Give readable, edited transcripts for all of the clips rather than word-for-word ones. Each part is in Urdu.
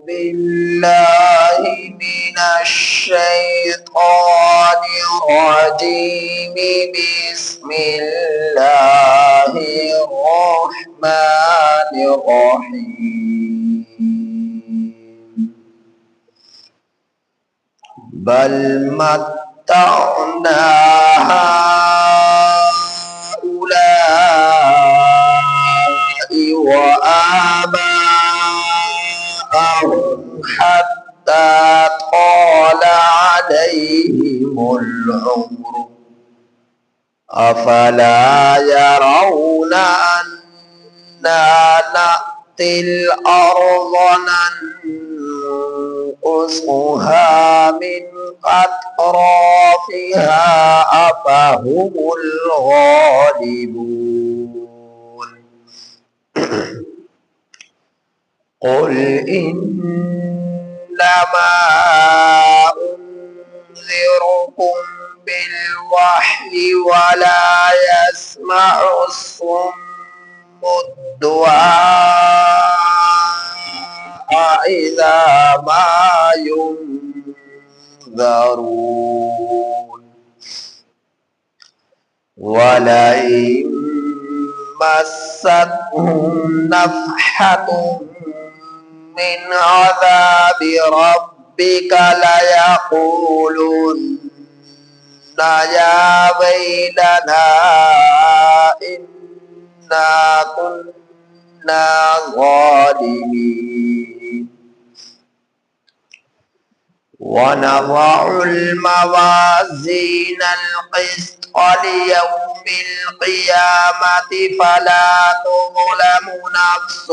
بالله من الشيطان الرجيم. بسم الله الرحمن الرحيم. بل متعنا هؤلاء وآباءهم حتى طال عليهم العمر أفلا يرون أنا نأتي الأرض ننقصها من أطرافها أفهم الغالبون. قل إنما أنذركم بالوحي ولا يسمع الصم الدعاء إذا ما ينذرون. ولئن مستهم نفحة من عذاب ربك ليقولن يا ويلنا إنا كنا ظالمين. ونضع الموازين القسط ليوم القيامة فلا تظلم نفس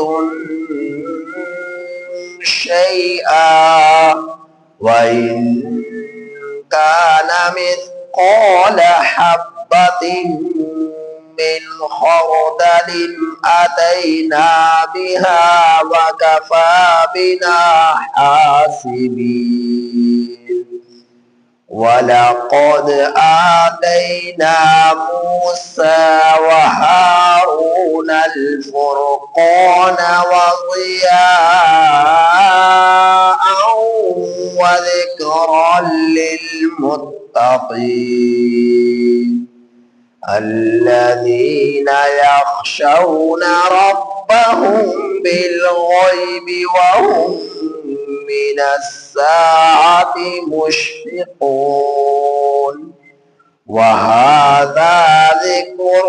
شيئا وإن كان مثقال حبة من خردل أتينا بها وكفى بنا حاسبين. ولقد آتينا موسى وهارون الفرقان وضياء وذكرا للمتقين الذين يخشون ربهم بالغيب وهم من الساعة مشفقون. وهذا ذكر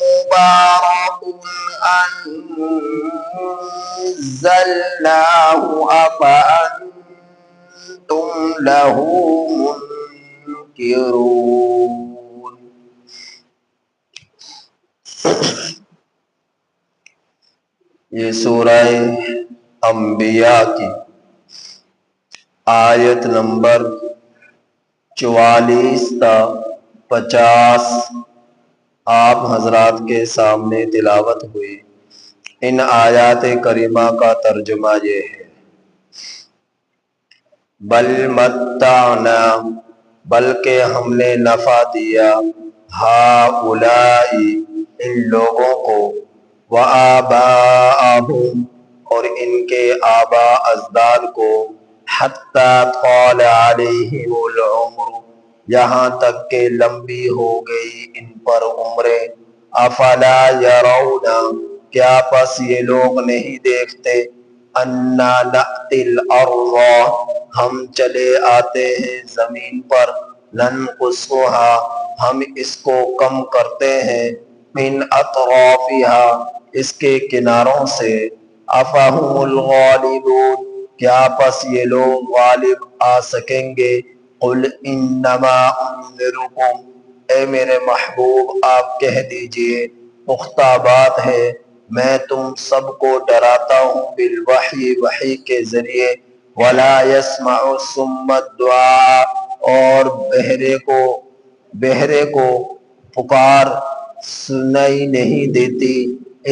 مبارك أنزلناه أفأنتم له منكرون. یہ سورہ انبیاء کی آیت نمبر 44 تا 50 آپ حضرات کے سامنے تلاوت ہوئی۔ ان آیات کریمہ کا ترجمہ یہ ہے، بل متعنا، بلکہ ہم نے نفع دیا، ہؤلاء، ان لوگوں کو، وآباءہم، اور ان کے آباء اجداد کو، حتی طال علیہم العمر، یہاں تک کہ لمبی ہو گئی ان پر عمریں، افلا یرون، کیا پس یہ لوگ نہیں دیکھتے، انا نأتی الارض، ہم چلے آتے ہیں زمین پر، ننقصها، ہم اس کو کم کرتے ہیں، من اطرافها، اس کے کناروں سے، افہم الغالبون، کیا پس یہ لوگ غالب آ سکیں گے، قل انما انذرکم، اے میرے محبوب آپ کہہ دیجئے پختہ بات ہے، میں تم سب کو ڈراتا ہوں بالوحی، وحی کے ذریعے، ولا يسمع الصم الدعاء، اور بہرے کو پکار سنائی نہیں دیتی،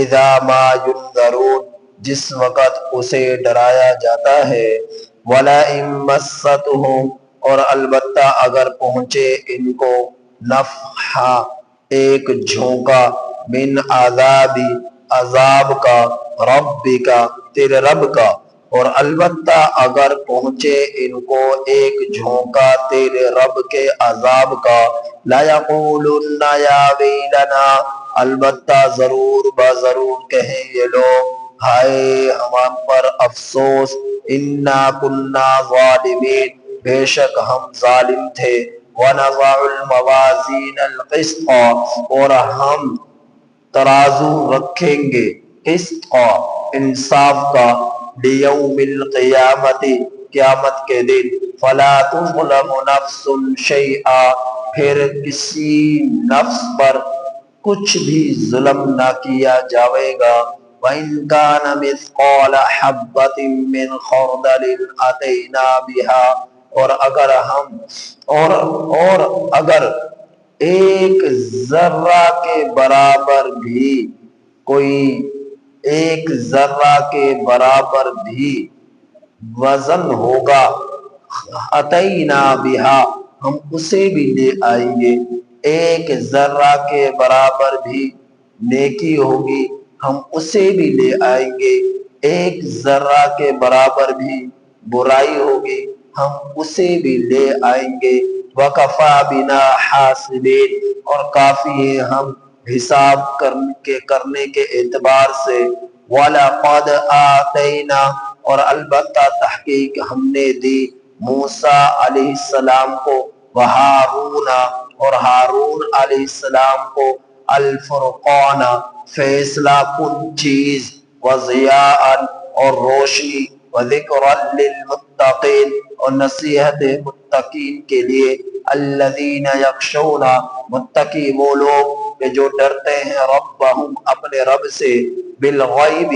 اذا ما ينذرون، جس وقت اسے ڈرایا جاتا ہے، وَلَئِن مَسَّتْهُمْ، اور البتہ اگر پہنچے ان کو، نفحہ، ایک جھونکا، من عذاب کا، رب کا، تیرے رب کا، اور البتہ اگر پہنچے ان کو ایک جھونکا تیرے رب کے عذاب کا، لَيَقُولُنَّ يَا وَيْلَنَا، البتہ ضرور ضرور کہیں یہ لوگ، ہائے ہم پر افسوس، اِنَّا كُنَّا ظَالِمِينَ، بے شک ہم ظالم تھے، وَنَضَعُ الْمَوَازِينَ الْقِسْطَ، اور ہم ترازو رکھیں گے، قسط کا، انصاف کا، لیوم القیامت، قیامت کے دن، فلا تظلم نفس شیئا، پھر کسی نفس پر کچھ بھی ظلم نہ کیا جاوے گا، وَإِن كَانَ مِثْقَالَ حَبَّةٍ مِّنْ خَرْدَلٍ أَتَيْنَا بِهَا، اور اگر ایک ذرہ کے برابر بھی، کوئی ایک ذرہ کے برابر بھی وزن ہوگا، اتینا بہا، ہم اسے بھی لے آئیں گے، ایک ذرہ کے برابر بھی نیکی ہوگی ہم اسے بھی لے آئیں گے، ایک ذرہ کے برابر بھی برائی ہوگی ہم اسے بھی لے آئیں گے، وَكَفَى بِنَا حَاسِبِينَ، اور کافی ہے ہم حساب کرنے کے اعتبار سے، وَلَقَدْ آتَيْنَا، اور البتہ تحقیق ہم نے دی، موسیٰ علیہ السلام کو، وہارون، اور ہارون علیہ السلام کو، الفرقان، فیصلہ کن چیز، وضیاء، اور روشنی، وذکرا للمتقین، اور نصیحت متقین کے لیے، الذین یخشون، متقی وہ لوگ کہ جو ڈرتے ہیں، ربہم اپنے رب سے، بالغیب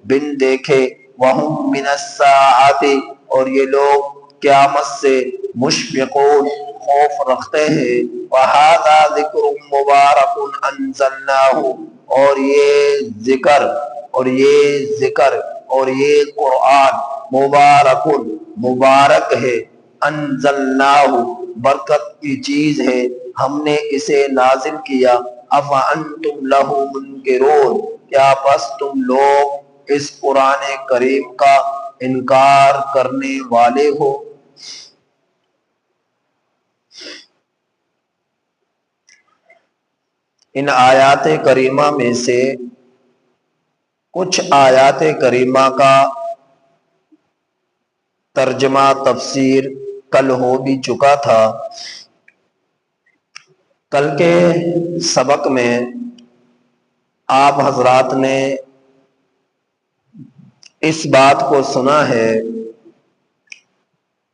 بن دیکھے، وہم من الساعۃ، اور یہ لوگ قیامت سے مشفقون، خوف رکھتے ہیں، وہذا ذکر مبارک انزلناہ، اور یہ ذکر اور یہ قرآن، مبارک مبارک ہے، انزلناہ برکت کی چیز ہے، ہم نے اسے نازل کیا، افانتم لہ منکرون، کیا بس تم لوگ اس قرآن کریم کا انکار کرنے والے ہو؟ ان آیات کریمہ میں سے کچھ آیات کریمہ کا ترجمہ تفسیر کل ہو بھی چکا تھا۔ کل کے سبق میں آپ حضرات نے اس بات کو سنا ہے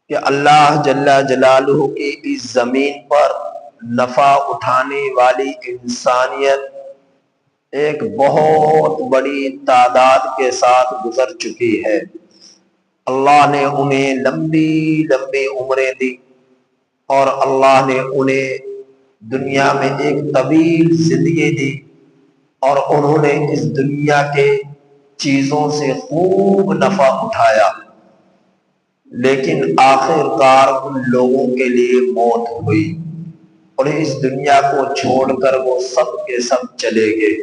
کہ اللہ جل جلالہ کی اس زمین پر نفع اٹھانے والی انسانیت ایک بہت بڑی تعداد کے ساتھ گزر چکی ہے۔ اللہ نے انہیں لمبی لمبی عمریں دی، اور اللہ نے انہیں دنیا میں ایک طویل زندگی دی، اور انہوں نے اس دنیا کے چیزوں سے خوب نفع اٹھایا، لیکن آخر کار ان لوگوں کے لیے موت ہوئی، اور اس دنیا کو چھوڑ کر وہ سب کے سب چلے گئے۔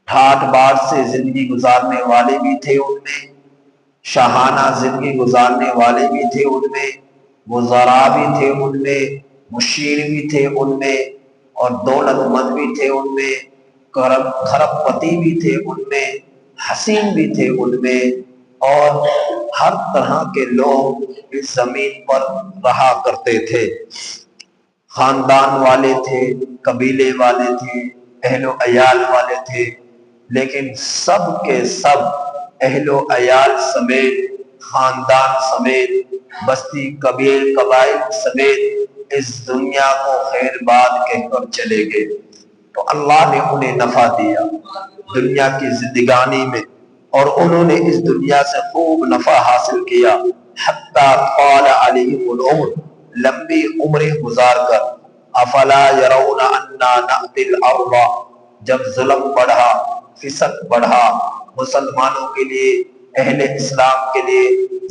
ٹھاٹ باٹ سے زندگی گزارنے والے بھی تھے ان میں، شاہانہ زندگی گزارنے والے بھی تھے ان میں، وزراء بھی تھے ان میں، مشیر بھی تھے ان میں، اور دولت مند بھی تھے ان میں، کھرب پتی بھی تھے ان میں، حسین بھی تھے ان میں، اور ہر طرح کے لوگ اس زمین پر رہا کرتے تھے۔ خاندان والے تھے، قبیلے والے تھے، اہل و عیال والے تھے، لیکن سب کے سب اہل و عیال سمیت، خاندان سمیت، بستی قبائل سمیت اس دنیا کو خیر باد کہہ کر چلے گئے۔ تو اللہ نے انہیں نفع دیا دنیا کی زندگانی میں، اور انہوں نے اس دنیا سے خوب نفع حاصل کیا، حتی طال علیہم العمر، لمبی عمریں گزار کر، افلا یرون انا نأتی الارض، جب ظلم بڑھا، فسق بڑھا مسلمانوں کے لیے، اہل اسلام کے لیے،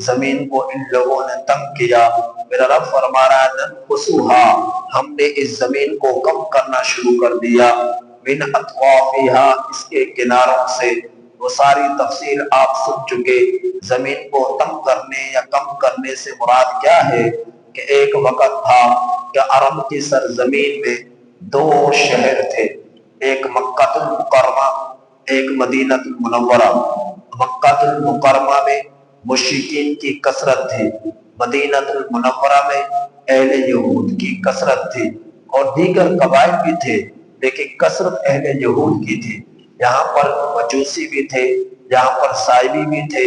زمین کو ان لوگوں نے تنگ کیا، میرا رب فرما رہا ہے ننقصها، ہم نے اس زمین کو کم کرنا شروع کر دیا، من اطوافها، اس کے کناروں سے، وہ ساری تفصیل آپ سن چکے۔ زمین کو تنگ کرنے یا کم کرنے سے مراد کیا ہے کہ ایک وقت تھا کہ عرب کی سرزمین میں دو شہر تھے، ایک مکہ المکرمہ، ایک مدینہ المنورہ۔ مکہ المکرمہ میں مشرکین کی کثرت تھی، مدینہ المنورہ میں اہل یہود کی کثرت تھی، اور دیگر قبائل بھی تھے لیکن کثرت اہل یہود کی تھی۔ یہاں پر مجوسی بھی تھے، یہاں پر سائبی بھی تھے،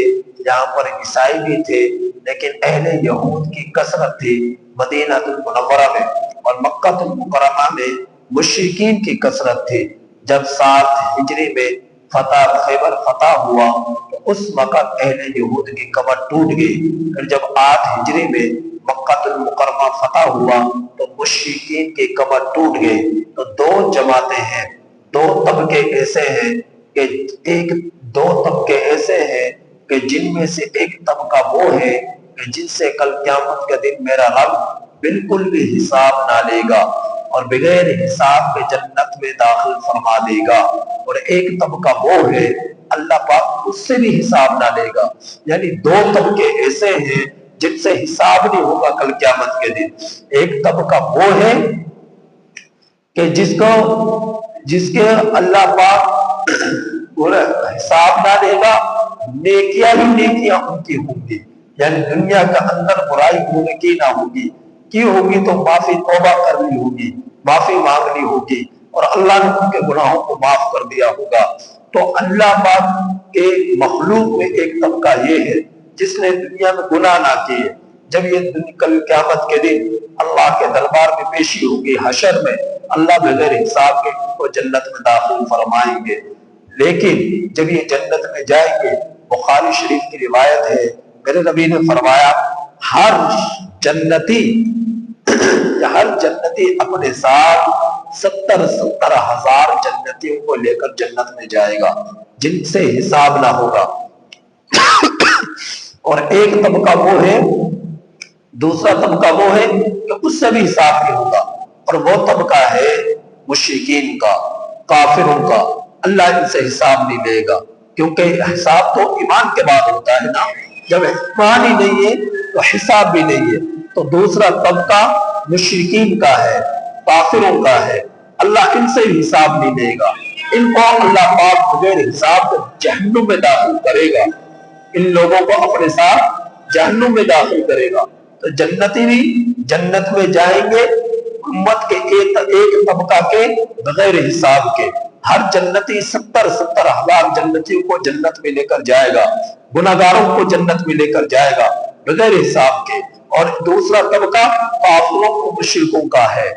یہاں پر عیسائی بھی تھے، لیکن اہل یہود کی کثرت تھی مدینہ المنورہ میں، اور مکہ المکرمہ میں مشرکین کی کثرت تھی۔ جب 7 ہجری میں خیبر فتح ہوا تو اس وقت اہل یہود کی کمر ٹوٹ گئی۔ پھر جب 8 ہجری میں مکہ المکرمہ فتح ہوا تو مشرکین کی کمر ٹوٹ گئی۔ تو دو جماعتیں ہیں، دو طبقے ایسے ہیں کہ جن میں سے ایک طبقہ وہ ہے کہ جن سے کل قیامت کے دن میرا رب بالکل بھی حساب نہ لے گا اور بغیر حساب کے جنت میں داخل فرما دے گا، اور ایک طبقہ وہ ہے اللہ پاک اس سے بھی حساب نہ لے گا۔ یعنی دو طبقے ایسے ہیں جن سے حساب نہیں ہوگا کل قیامت کے دن۔ ایک طبقہ وہ ہے کہ جس کے اللہ پاک حساب نہ لے گا، نیکیاں ہی نیکیاں ان کی ہوں گی، یعنی دنیا کے اندر برائی ہونے کی نہ ہوگی، کی ہوگی تو معافی توبہ کرنی ہوگی، معافی مانگنی ہوگی، اور اللہ نے ان کے گناہوں کو معاف کر دیا ہوگا۔ تو اللہ پاک کے مخلوق میں ایک طبقہ یہ ہے جس نے دنیا میں گناہ نہ کیے، جب یہ کل قیامت کے دن اللہ کے دربار میں پیشی ہوگی حشر میں، اللہ بغیر حساب کے ان کو جنت میں داخل فرمائیں گے۔ لیکن جب یہ جنت میں جائیں گے، بخاری شریف کی روایت ہے، میرے نبی نے فرمایا ہر جنتی اپنے ساتھ 70 ہزار جنتیوں کو لے کر جنت میں جائے گا جن سے حساب نہ ہوگا۔ اور ایک طبقہ وہ ہے، دوسرا طبقہ وہ ہے کہ اس سے بھی حساب نہیں ہوگا، اور وہ طبقہ ہے مشرکین کا، کافروں کا۔ اللہ ان سے حساب نہیں لے گا، کیونکہ حساب تو ایمان کے بعد ہوتا ہے نا، جب ایمان ہی نہیں ہے تو حساب بھی نہیں ہے۔ تو دوسرا طبقہ مشرکین کا ہے، کافروں کا ہے، اللہ ان سے حساب نہیں لے گا، ان کو اللہ پاک بغیر حساب کو جہنم میں داخل کرے گا، ان لوگوں کو اپنے ساتھ جہنم میں داخل کرے گا۔ تو جنتی بھی جنت میں جائیں گے امت کے ایک طبقہ کے بغیر حساب کے۔ ہر جنتی 70 ہزار جنتیوں کو جنت میں لے کر جائے گا، گناہگاروں کو جنت میں لے کر جائے گا بغیر حساب کے۔ اور دوسرا طبقہ کافروں کو مشرکوں کا ہے،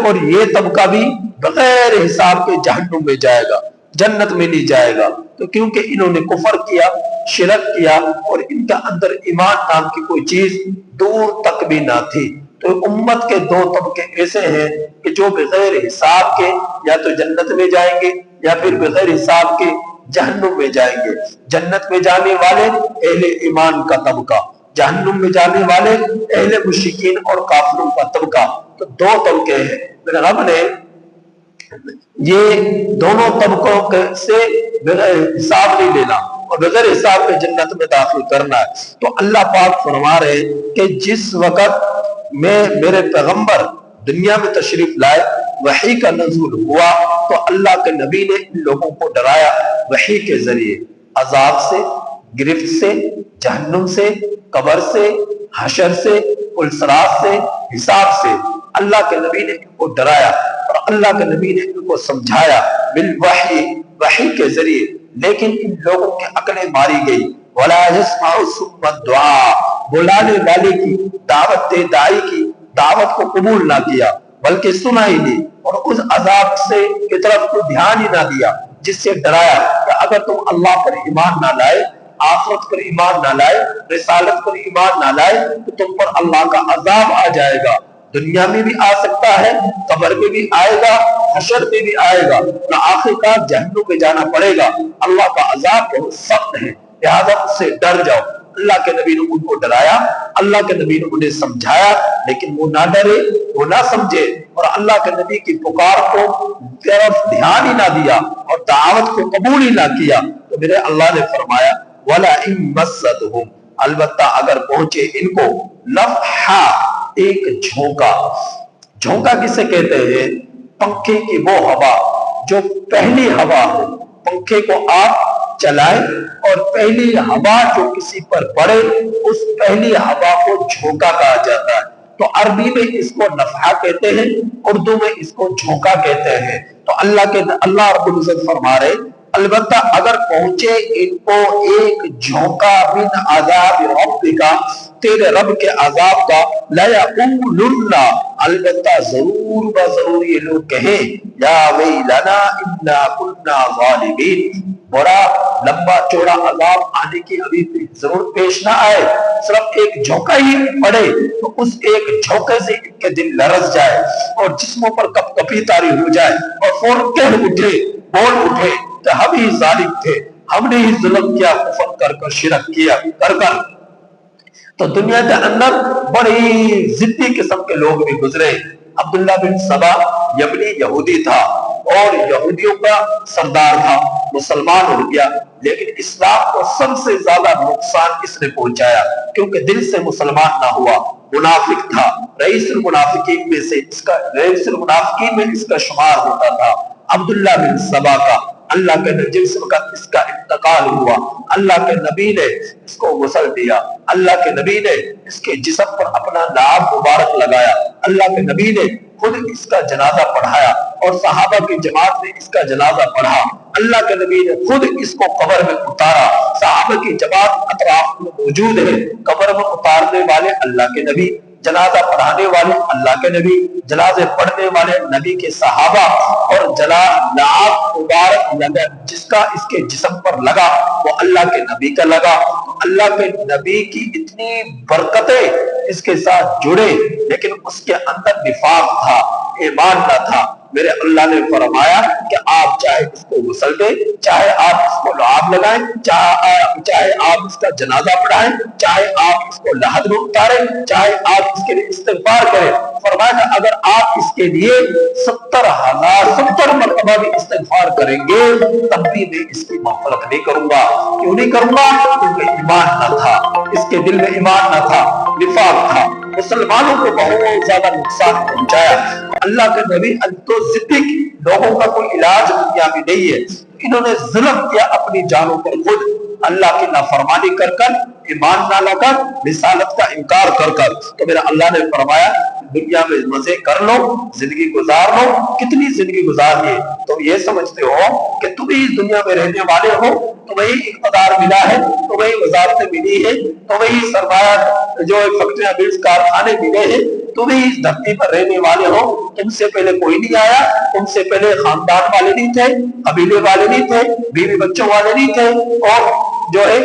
اور یہ طبقہ بھی بغیر حساب کے جہنم میں جائے گا، جنت میں نہیں جائے گا۔ تو کیونکہ انہوں نے کفر کیا، شرک کیا، اور ان کے اندر ایمان نام کی کوئی چیز دور تک بھی نہ تھی۔ تو امت کے دو طبقے ایسے ہیں کہ جو بغیر حساب کے یا تو جنت میں جائیں گے یا پھر بغیر حساب کے جہنم میں جائیں گے۔ جنت میں جانے والے اہل ایمان کا طبقہ، جہنم میں جانے والے اہل مشرکین اور کافروں کا طبقہ۔ تو دو طبقے ہیں۔ میرے رب نے یہ دونوں طبقوں سے بغیر حساب نہیں لینا اور بغیر حساب کے جنت میں داخل کرنا ہے۔ تو اللہ پاک فرما رہے کہ جس وقت میرے پیغمبر دنیا میں تشریف لائے، وحی کا نزول ہوا، تو اللہ کے نبی نے ان لوگوں کو ڈرایا وحی کے ذریعے، عذاب سے، گرفت سے، جہنم سے، قبر سے، حشر سے، پلسرات سے، حساب سے۔ اللہ کے نبی نے ان کو ڈرایا اور اللہ کے نبی نے ان کو سمجھایا بالوحی، وحی کے ذریعے۔ لیکن ان لوگوں کی عقلیں ماری گئی۔ وَلَا يَسْمَعُ الصُّمَّ الدُّعَاءَ، بلانے والے کی دعوت دے، داعی کی دعوت کو قبول نہ کیا بلکہ سنا ہی نہیں، اور اس عذاب سے کی طرف کو دھیان ہی نہ دیا جس سے ڈرایا کہ اگر تم اللہ پر ایمان نہ لائے، آخرت پر ایمان نہ لائے، رسالت پر ایمان نہ لائے تو تم پر اللہ کا عذاب آ جائے گا۔ دنیا میں بھی آ سکتا ہے، قبر میں بھی آئے گا، حشر میں بھی آئے گا، اور آخر کار جہنم میں جانا پڑے گا۔ اللہ کا عذاب بہت سخت ہے، لہذا اس سے ڈر جاؤ۔ اللہ کے نبی نے ان کو ڈرایا، اللہ کے نبی نے انہیں سمجھایا، لیکن وہ نہ ڈرے، وہ نہ سمجھے، اور اللہ کے نبی کی پکار کو طرف دھیان ہی نہ دیا اور دعوت کو قبول ہی نہ کیا۔ تو میرے اللہ نے فرمایا وَلَا إِن مَسَّتْهُمْ، البتہ اگر پہنچے ان کو نفحہ، ایک جھونکا۔ جھونکا کسے کہتے ہیں؟ پنکھے کی وہ ہوا جو پہلی ہوا ہو، پنکھے کو آپ چلائیں اور پہلی ہوا جو کسی پر پڑے اس پہلی ہوا کو جھونکا کہا جاتا ہے۔ تو عربی میں اس کو نفحہ کہتے ہیں، اردو میں اس کو جھونکا کہتے ہیں۔ تو اللہ رب العزت فرما رہے البتہ اگر پہنچے ان کو ایک جھونکا من عذاب ربک، تیرے رب کے عذاب کا، لَيَقُولُنَّ، البتہ ضرور ضرور یہ لوگ کہیں یا ویلنا انا کنا ظالمین، بڑا لمبا چوڑا عذاب آنے کی ابھی ضرورت پیش نہ آئے، صرف ایک جھونکا ہی پڑے تو اس ایک جھونکے سے ان کے دل لرز جائے اور جسموں پر کپ کپی طاری ہو جائے اور فوراً کہہ اٹھے، بول اٹھے کہ ہم ہی ظالم تھے، ہم نے ہی ظلم کیا، کفر کر کر، شرک کیا کر کر۔ تو دنیا کے اندر بڑی ضدی قسم کے لوگ بھی گزرے۔ عبداللہ بن سبا یمنی یہودی تھا اور یہودیوں کا سردار تھا، مسلمان ہو گیا، لیکن اسلام کو سب سے زیادہ نقصان اس نے پہنچایا کیونکہ دل سے مسلمان نہ ہوا، منافق تھا، رئیس المنافقین میں اس کا شمار ہوتا تھا۔ عبداللہ بن سبا کا اللہ کے جسم کا اس کا انتقال ہوا، اللہ کے نبی نے اس کو غسل دیا، اللہ کے نبی نے اس کے جسم پر اپنا لعاب مبارک لگایا، اللہ کے نبی نے خود اس کا جنازہ پڑھایا اور صحابہ کی جماعت نے اس کا جنازہ پڑھا، اللہ کے نبی نے خود اس کو قبر میں اتارا، صحابہ کی جماعت اطراف میں موجود ہے، قبر میں اتارنے والے اللہ کے نبی، جنازہ پڑھانے والے اللہ کے نبی، جنازے پڑھنے والے نبی کے صحابہ، اور لعاب مبارک لگا جس کا اس کے جسم پر لگا وہ اللہ کے نبی کا لگا۔ اللہ کے نبی کی اتنی برکتیں اس کے ساتھ جڑے لیکن اس کے اندر نفاق تھا، ایمان نہ تھا۔ میرے اللہ نے فرمایا کہ آپ چاہے اس کو غسل دیں، چاہے آپ اس کو لعاب لگائیں، چاہے آپ اس کا جنازہ پڑھائیں، چاہے آپ اس کو لحد میں اتاریں، چاہے آپ اس کے لیے استغفار کریں۔ فرمایا اگر آپ اس کے لیے 70 مرتبہ بھی استغفار کریں گے تب بھی میں اس کی مغفرت نہیں کروں گا۔ کیوں نہیں کروں گا؟ کیونکہ ایمان نہ تھا، اس کے دل میں ایمان نہ تھا، نفاق تھا، مسلمانوں کو بہت زیادہ نقصان پہنچایا۔ اللہ کے نبی تو صدیق لوگوں کا کوئی علاج دنیا میں نہیں ہے، انہوں نے ظلم کیا اپنی جانوں پر خود، اللہ کی نافرمانی کر کر، ایمان نہ لا کر، رسالت کا انکار کر کر۔ تو میرا اللہ نے فرمایا دنیا میں مزے کر لو، زندگی گزار لو، کتنی زندگی گزارنی ہے؟ تم یہ سمجھتے ہو کہ تم ہی اس دنیا میں رہنے والے ہو، تمہیں اقتدار ملا ہے، تمہیں وزارتیں ملی ہے، تمہیں سرمایہ جو فیکٹریاں ملز کارخانے ملے ہیں، تم ہی اس دھرتی پر رہنے والے ہو، تم سے پہلے کوئی نہیں آیا، تم سے پہلے خاندان والے نہیں تھے، قبیلے والے نہیں تھے، بیوی بچوں والے نہیں تھے، اور جو ہے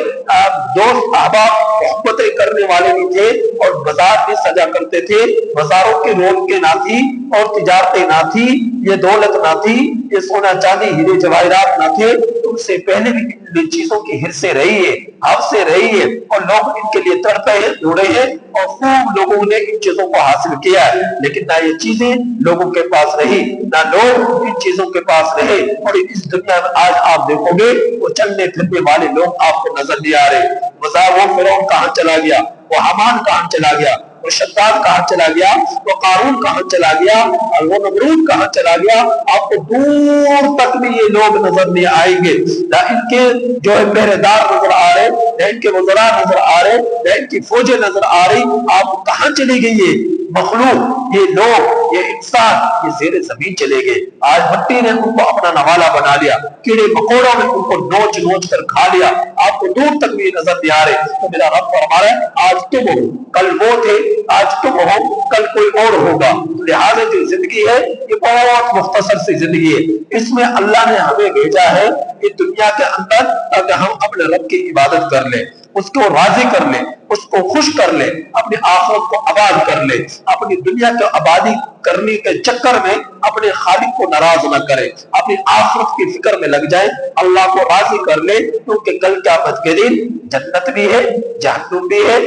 دوست احباب محبتیں کرنے والے نہیں تھے، اور بازار میں سجا کرتے تھے، بازاروں کی رونقیں نہ تھی اور تجارتیں نہ تھی، یہ دولت نہ تھی، یہ سونا چاندی ہیرے جواہرات نہ تھے، تم سے پہلے بھی ان چیزوں کی حرصیں رہی ہے، حوثیں رہی ہے، اور لوگ ان کے لیے تڑپے ہیں، دوڑے ہیں، اور خوب لوگوں نے ان چیزوں کو حاصل کیا ہے، لیکن نہ یہ چیزیں لوگوں کے پاس رہی، نہ لوگ ان چیزوں کے پاس رہے، اور اس دنیا میں آج آپ دیکھو گے وہ چلنے پھرنے والے لوگ آپ کو نظر نہیں آ رہے۔ وہ فرعون کہاں چلا گیا، وہ حامان کہاں چلا گیا، وہ شداد کہاں چلا گیا، وہ قارون کہاں چلا گیا، اور وہ نمرود کہاں چلا گیا، آپ کو دور تک بھی یہ لوگ نظر نہیں آئیں گے، نہ ان کے جو ہے پہرے دار نظر آ رہے، نہ ان کے وزراء نظر آ رہے، نہ ان کی فوجیں نظر آ رہی، آپ کہاں چلی گئی یہ مخلوق، یہ لوگ، یہ انسان، یہ زیر زمین چلے گئے۔ آج مٹی نے ان کو اپنا نوالا بنا لیا، کیڑے مکوڑوں نے ان کو نوچ نوچ کر کھا لیا، آپ کو دور تک بھی نظر نہیں آ رہے۔ تو میرا رب فرما رہا ہے آج تم ہو، کل وہ تھے، آج تم ہو، کل کوئی اور ہوگا۔ لہٰذا جو زندگی ہے یہ بہت مختصر سی زندگی ہے، اس میں اللہ نے ہمیں بھیجا ہے کہ دنیا کے اندر تاکہ ہم اپنے رب کی عبادت کر لیں، اس کو راضی کر لیں، اس کو خوش کر لیں، اپنی آخرت کو آباد کر لیں، اپنی دنیا کو آبادی کرنے کے چکر میں اپنے خالق کو ناراض نہ کریں، اپنی آخرت کی فکر میں لگ جائیں، اللہ کو راضی کر لیں، کیونکہ کل قیامت کے دن جنت بھی ہے، جہنم بھی ہے،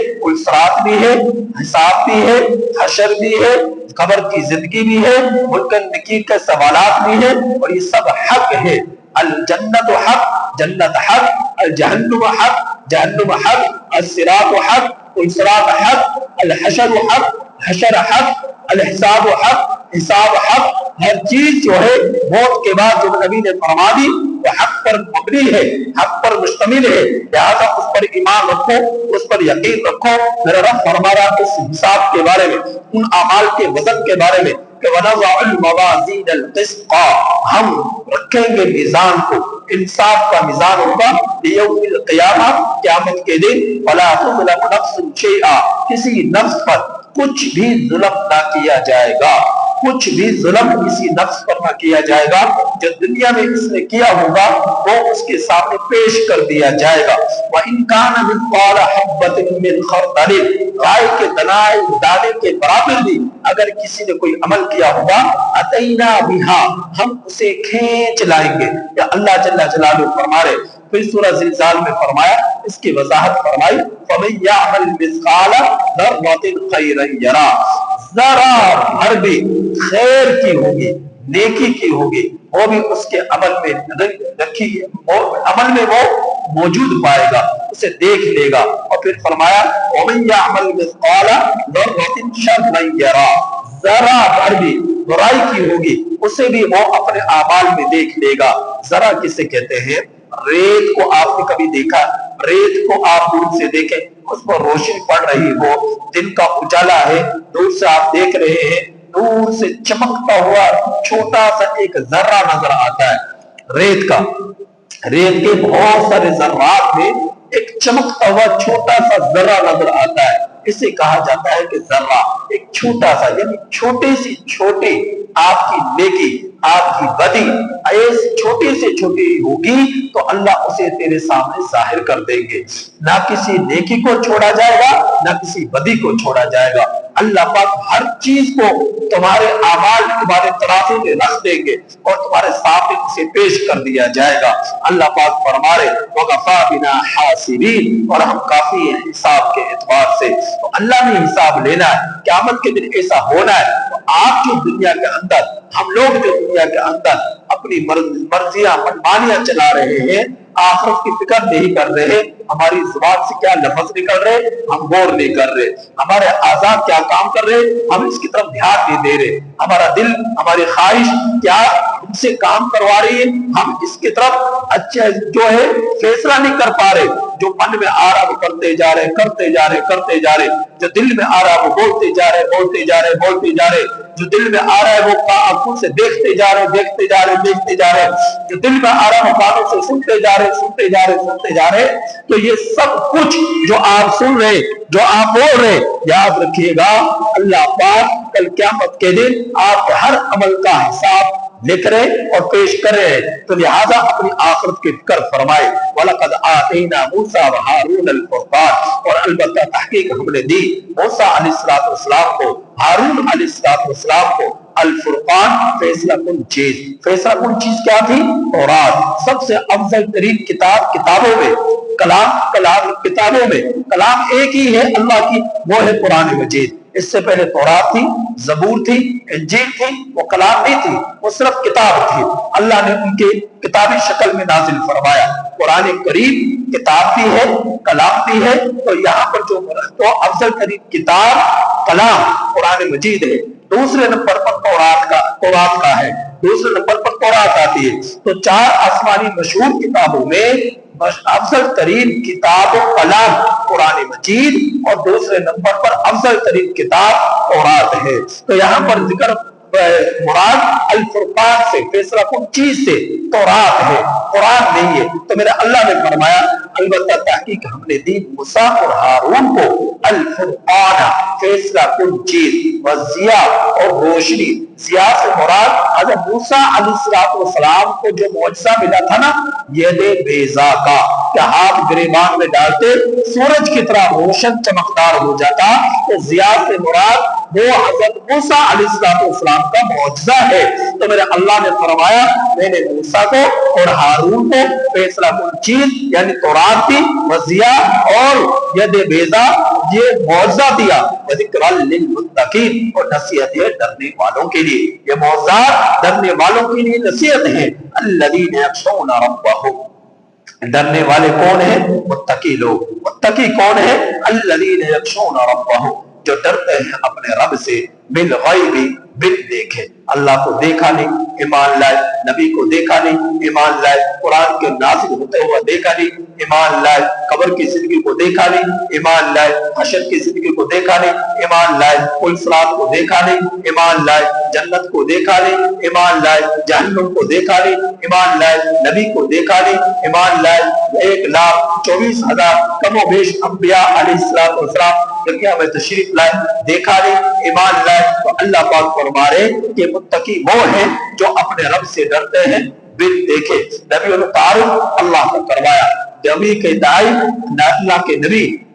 صراط بھی ہے، حساب بھی ہے، حشر بھی ہے، قبر کی زندگی بھی ہے، منکر نکیر کے سوالات بھی ہیں، اور یہ سب حق ہے۔ الجنت حق، جنت حق، الجہنم حق، جہنم حق، الصراط حق، الصراط حق، الحشر حق، حشر حق، الحساب حق، حساب حق. ہر چیز جو ہے موت کے بعد جو نبی نے فرما دی وہ حق پر مبنی ہے، حق پر مشتمل ہے، لہذا اس پر ایمان رکھو، اس پر یقین رکھو. میرا رب فرما رہا اس حساب کے بارے میں، ان اعمال کے وزن کے بارے میں کہ وَنَضَعُ الْمَوَازِينَ الْقِسْطَ، ہم رکھیں گے میزان کو، انصاف کا میزان ہوگا لیوم القیامہ، قیامت کے دن. وَلَا تُظْلَمُ نَفْسٌ شَيْئًا، کسی نفس پر کچھ بھی ظلم نہ کیا جائے گا، کچھ بھی ظلم کسی نفس پر نہ کیا جائے گا. جو دنیا میں اس نے کیا ہوگا وہ اس کے سامنے پیش کر دیا جائے گا. وَإِن كَانَ مِثْقَالَ حَبَّةٍ مِّنْ خَرْدَلٍ، رائے کے دانے کے برابر بھی اگر کسی نے کوئی عمل کیا ہوگا، أَتَيْنَا بِهَا، ہم اسے کھینچ لائیں گے. یا اللہ جل جلالہ فرما رہے. پھر سورہ زلزال میں فرمایا، اس کی وضاحت فرمائی، فَمَن يَعْمَلْ مِثْقَالَ ذَرَّةٍ خَيْرًا يَرَهُ، ذرا بھر بھی خیر کی ہوگی، نیکی کی ہوگی، وہ بھی اس کے عمل میں رکھی، عمل میں وہ موجود پائے گا، اسے دیکھ لے گا. اور پھر فرمایا وَمَن يَعْمَلْ مِثْقَالَ ذَرَّةٍ شَرًّا يَرَهُ، ذرا بھر بھی برائی کی ہوگی، اسے بھی وہ اپنے اعمال میں دیکھ لے گا. ذرا کسے کہتے ہیں؟ ریت کو آپ نے کبھی دیکھا؟ ریت کو آپ دور سے دیکھیں، اس پر روشنی پڑ رہی ہو، دن کا اجالا ہے، دور سے آپ دیکھ رہے ہیں، دور سے چمکتا ہوا چھوٹا سا ایک ذرہ نظر آتا ہے ریت کا. ریت کے بہت سارے ذرات میں ایک چمکتا ہوا چھوٹا سا ذرہ نظر آتا ہے. اسے کہا جاتا ہے کہ ذرہ ایک چھوٹا سا، یعنی چھوٹے سے چھوٹے آپ کی نیکی، آپ کی بدی ایس چھوٹی سے چھوٹی ہوگی تو اللہ اسے تیرے سامنے ظاہر کر دیں گے. نہ کسی نیکی کو چھوڑا جائے گا، نہ کسی بدی کو چھوڑا جائے گا. اللہ پاک ہر چیز کو تمہارے اعمال تمہارے ترازو میں رکھ دیں گے اور تمہارے سامنے اسے پیش کر دیا جائے گا. اللہ پاک فرما رہے وَكَفَىٰ بِنَا حَاسِبِينَ، اور ہم کافی ہیں حساب کے اعتبار سے. تو اللہ نے حساب لینا ہے، قیامت کے دن ایسا ہونا ہے. تو آپ جو دنیا کے اندر، ہم لوگ جو دنیا کے اندر اپنی مرضیاں منمانیاں چلا رہے ہیں، آخرت کی فکر نہیں کر رہے، ہماری زبان سے کیا لفظ نکل رہے ہم غور نہیں کر رہے، ہمارے اعضاء کیا کام کر رہے ہم اس کی طرف دھیان نہیں دے رہے، ہمارا دل، ہماری خواہش کیا ہم سے کام کروا رہی ہے، ہم اس کی طرف اچھا جو ہے فیصلہ نہیں کر پا رہے. جو من میں آ رہا وہ کرتے جا رہے، کرتے جا رہے، کرتے جا رہے. جو دل میں آ رہا وہ بولتے جا رہے، بولتے جا رہے، بولتے جا رہے. جو دل میں آ رہا ہے وہ آنکھوں سے دیکھتے جا رہے، دیکھتے جا رہے، دیکھتے جا رہے. جو دل میں آ رہا ہے وہ کانوں سے سنتے جا رہے، سنتے جا رہے، سنتے جا رہے. تو یہ سب کچھ جو آپ سن رہے، جو آپ بول رہے، یاد رکھیے گا اللہ پاک کل قیامت کے دن آپ کے ہر عمل کا حساب لکھ رہے اور پیش کر رہے ہیں. تو لہذا اپنی آخرت کی فکر فرمائے. وَلَقَدْ آتَيْنَا مُوسَىٰ وَهَارُونَ الْفُرْقَانَ، اور البتہ تحقیق ہم نے دی موسیٰ علیہ السلام کو، ہارون علیہ السلام کو الفرقان، فیصلہ کن چیز. فیصلہ کن چیز کیا تھی؟ تورات. سب سے افضل ترین کتاب کتابوں میں، کلام کتابوں میں کلام ایک ہی ہے اللہ کی، وہ ہے قرآن مجید. اس سے پہلے تورات تھی، زبور تھی، انجیل تھی، وہ کلام نہیں تھی، وہ صرف کتاب تھی. اللہ نے ان کے کتابی شکل میں نازل فرمایا. قرآن کریم کتاب بھی ہے، کلام بھی ہے. تو یہاں پر جو تو افضل ترین کتاب کلام قرآن مجید ہے. دوسرے نمبر پر تورات کا ہے، دوسرے نمبر پر تورات آتی ہے. تو چار آسمانی مشہور کتابوں میں افضل ترین کتاب و کلام قرآن مجید، اور دوسرے نمبر پر افضل ترین کتاب تورات ہے. تو یہاں پر ذکر مراد الفرقان سے، فیصلہ کن چیز سے تورات ہے، قرآن نہیں ہے. تو میرا اللہ نے فرمایا البتہ تحقیق ہم نے دی موسیٰ اور ہارون کو الفرقان، فیصلہ کن چیز، وضیاء اور روشنی. ضیاء سے مراد حضرت موسیٰ علیہ السلام کو جو معجزہ ملا تھا نا، ید بیضا کا، کہ ہاتھ گریبان میں ڈالتے سورج کی طرح روشن چمکدار ہو جاتا. تو ضیاء سے مراد وہ حضرت موسیٰ علیہ السلام کا معجزہ ہے. تو میرے اللہ نے فرمایا میں نے موسیٰ کو اور ہارون کو فیصلہ کن چیز یعنی تورات دی، وضیاء اور ید بیضا یہ معجزہ دیا وذکر للمتقین اور نصیحت ہے ڈرنے والوں کے لیے. یہ معجزات ڈرنے والوں کے لیے نصیحت ہے. الذین یخشون ربهم ڈرنے والے کون ہیں؟ متقی لوگ. متقی کون ہے؟ الذین یخشون ربهم جو ڈرتے ہیں اپنے رب سے بالغیب بن دیکھے. اللہ کو دیکھا نہیں ایمان لائے, نبی کو دیکھا نہیں ایمان لائے, قرآن کے نازل ہوتے ہوا دیکھا نہیں ایمان لائے, قبر کی زندگی کو دیکھا نہیں ایمان لائے, حشر کی زندگی کو دیکھا نہیں ایمان لائے, الفرات کو دیکھا نہیں ایمان لائے, جنت کو دیکھا نہیں ایمان لائے, جہنم کو دیکھا نہیں ایمان لائے, نبی کو دیکھا نہیں ایمان لائے. 1,24,000 کم و بیش انبیاء علیہ السلام دنیا میں تشریف لائے, دیکھا نہیں ایمان لائے. تو اللہ پاک فرما رہے کہ متقی وہ ہیں جو اپنے رب سے ڈرتے ہیں بن دیکھے. نبیوں نے تعارف اللہ کو کروایا, نبی کے داعی اللہ کے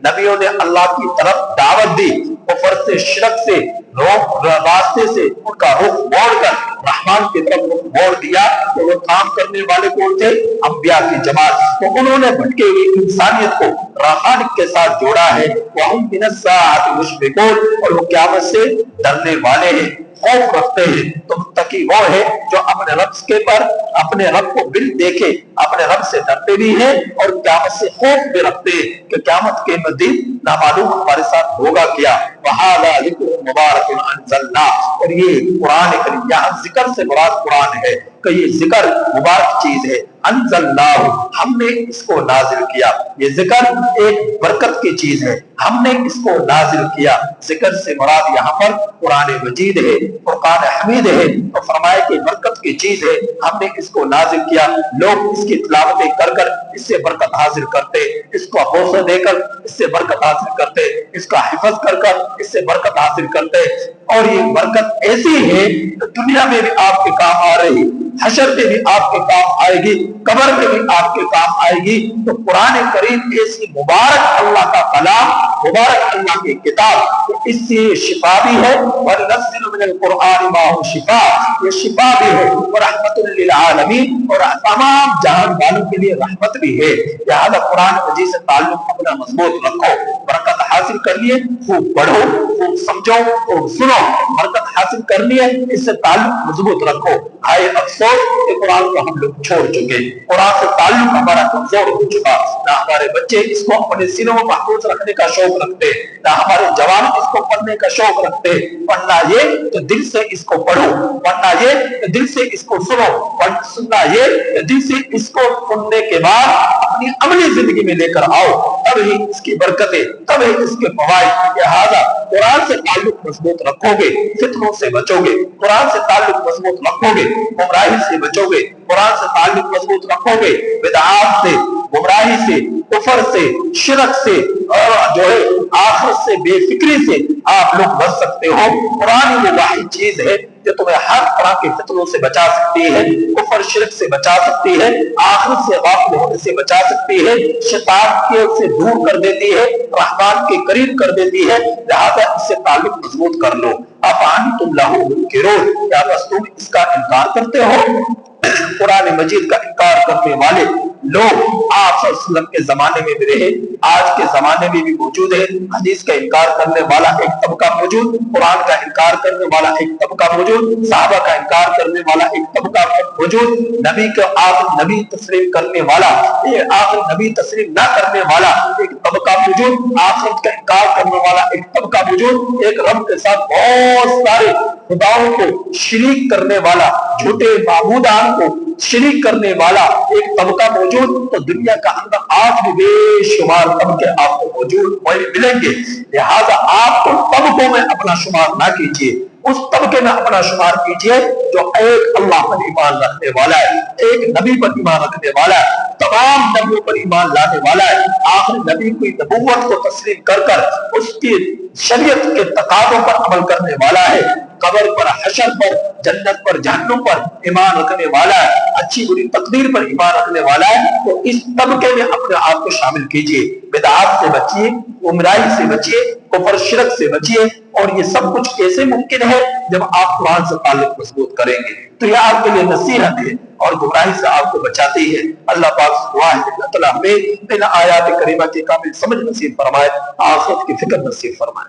نبیوں نے اللہ کی طرف دعوت دی, کفر سے شرک سے راستے سے ان کا رخ موڑ کر رحمان کی طرف رخ موڑ دیا. تو وہ کام کرنے والے کون تھے؟ انبیاء کی جماعت. تو انہوں نے بھٹکے ہوئی انسانیت کو رحمان کے ساتھ جوڑا ہے. وَهُمْ مِنَ السَّاعَةِ مُشْفِقُونَ اور وہ قیامت سے ڈرنے والے ہیں, خوف رکھتے ہیں. تو متقی وہ ہے جو اپنے رب کے پر اپنے رب کو بن دیکھے اپنے رب سے ڈرتے بھی ہیں اور قیامت سے خوف بھی رکھتے ہیں کہ قیامت کے دن نامعلوم ہمارے ساتھ ہوگا کیا. وَهَذَا ذِكْرٌ مُبَارَكٌ أَنزَلْنَاهُ اور یہ قرآن کریم, یہاں ذکر سے مراد قرآن ہے کہ یہ ذکر مبارک چیز ہے. انزلناہ ہم نے اس کو نازل کیا. یہ ذکر ایک برکت کی چیز ہے, ہم نے اس کو نازل کیا. ذکر سے مراد یہاں پر قرآن مجید ہے, فرقان حمید ہے. تو فرمائے کہ برکت کی چیز ہے, ہم نے اس کو نازل کیا. لوگ اس کی تلاوتیں کر کر اس سے برکت حاصل کرتے, اس کو حوصلہ دے کر اس سے برکت حاصل کرتے, اس کا حفظ کر کر اس سے برکت حاصل کرتے. اور یہ برکت ایسی ہے کہ دنیا میں بھی آپ کے کام آ رہی, حشر میں بھی آپ کے کام آئے گی, قبر میں بھی آپ کے کام آئے گی. تو قرآن کریم ایسی مبارک اللہ کا کلام, مبارک اللہ کی کتاب, تو اس سے شفا بھی ہے. وَنُنَزِّلُ مِنَ الْقُرْآنِ مَا هُوَ شِفَاءٌ یہ شفا بھی ہے وَرَحْمَةٌ لِّلْعَالَمِينَ اور تمام جہان والوں کے لیے رحمت بھی ہے. لہذا قرآن مجید سے تعلق اپنا مضبوط رکھو, برکت حاصل کر لیے خوب پڑھو, خوب سمجھو, خوب سنو. برکت حاصل کرنی ہے اس سے تعلق مضبوط رکھو. آئے افسوس کہ قرآن کو ہم لوگ چھوڑ چکے, قرآن سے تعلق ہمارا کمزور ہو چکا. نہ ہمارے بچے اس کو اپنے سینوں میں محفوظ رکھنے کا شوق رکھتے, نہ ہمارے جوان اس کو پڑھنے کا شوق رکھتے. پڑھنا یہ تو دل سے اس کو پڑھو, پڑھنا یہ کہ دل سے اس کو سنو, سننا یہ کہ دل سے اس کو سننے کے بعد اپنی عملی زندگی میں لے کر آؤ. تب ہی اس کی برکتیں, تب ہی اس کے فوائد. لہذا قرآن سے تعلق مضبوط رکھو گے فتنوں سے بچو گے, قرآن سے تعلق مضبوط رکھو گے گمراہی سے بچو گے, قرآن سے تعلق مضبوط رکھو گے بدعات سے, گمراہی سے, کفر سے, شرک سے اور جو ہے آخرت سے, بے فکری سے آپ لوگ بچ سکتے ہو. قرآن وہ واحد چیز ہے جو تمہیں ہر طرح کے فتنوں سے بچا سکتی ہے, کفر شرک سے بچا سکتی ہے, آخرت سے غافل ہونے سے بچا سکتی ہے, شیطان کے سے دور کر دیتی ہے, رحمان کے قریب کر دیتی ہے. لہذا اس سے تعلق مضبوط کر لو. افانتم لہ منکرون کیا بس تم اس کا انکار کرتے ہو؟ قرآن مجید کا انکار کرنے والے لوگ آپ صلی اللہ علیہ وسلم کے زمانے میں بھی رہے, آج کے زمانے میں بھی موجود ہے. حدیث کا انکار کرنے والا ایک طبقہ موجود, قرآن کا انکار کرنے والا ایک طبقہ موجود, صحابہ کا انکار کرنے والا ایک طبقہ موجود, نبی کا آخر نبی تسلیم کرنے والا, آخر نبی تسلیم نہ کرنے والا ایک طبقہ موجود, آخرت کا انکار کرنے والا ایک طبقہ موجود, ایک رب کے ساتھ بہت سارے خداؤں کو شریک کرنے والا, جھوٹے معبودان کو شریک کرنے والا ایک طبقہ موجود. تو دنیا کا اندر آج بھی بے شمار طبقے آپ کو موجود ملیں گے. لہذا آپ ان طبقوں میں اپنا شمار نہ کیجیے, اس طبقے میں اپنا شمار کیجیے جو ایک اللہ پر ایمان رکھنے والا ہے, ایک نبی پر ایمان رکھنے والا ہے, تمام نبیوں پر ایمان لانے والا ہے, آخری نبی کی نبوت کو تسلیم کر کر اس کی شریعت کے تقاضوں پر عمل کرنے والا ہے, قبر پر, حشر پر, جنت پر, جہنم پر ایمان رکھنے والا ہے, اچھی بری تقدیر پر ایمان رکھنے والا ہے. تو اس طبقے میں اپنے آپ کو شامل کیجیے. بدعات سے بچیے, گمراہی سے بچیے, کفر شرک سے بچیے. اور یہ سب کچھ کیسے ممکن ہے؟ جب آپ قرآن سے تعلق مضبوط کریں گے. تو یہ آپ کے لیے نصیحت ہے, اور گمراہی سے آپ کو بچاتی ہے۔ اللہ پاک سے دعا ہے کہ اللہ تعالیٰ ہمیں ان آیات کریمہ کی کامل سمجھ نصیب فرمائے، آخرت کی فکر نصیب فرمائے۔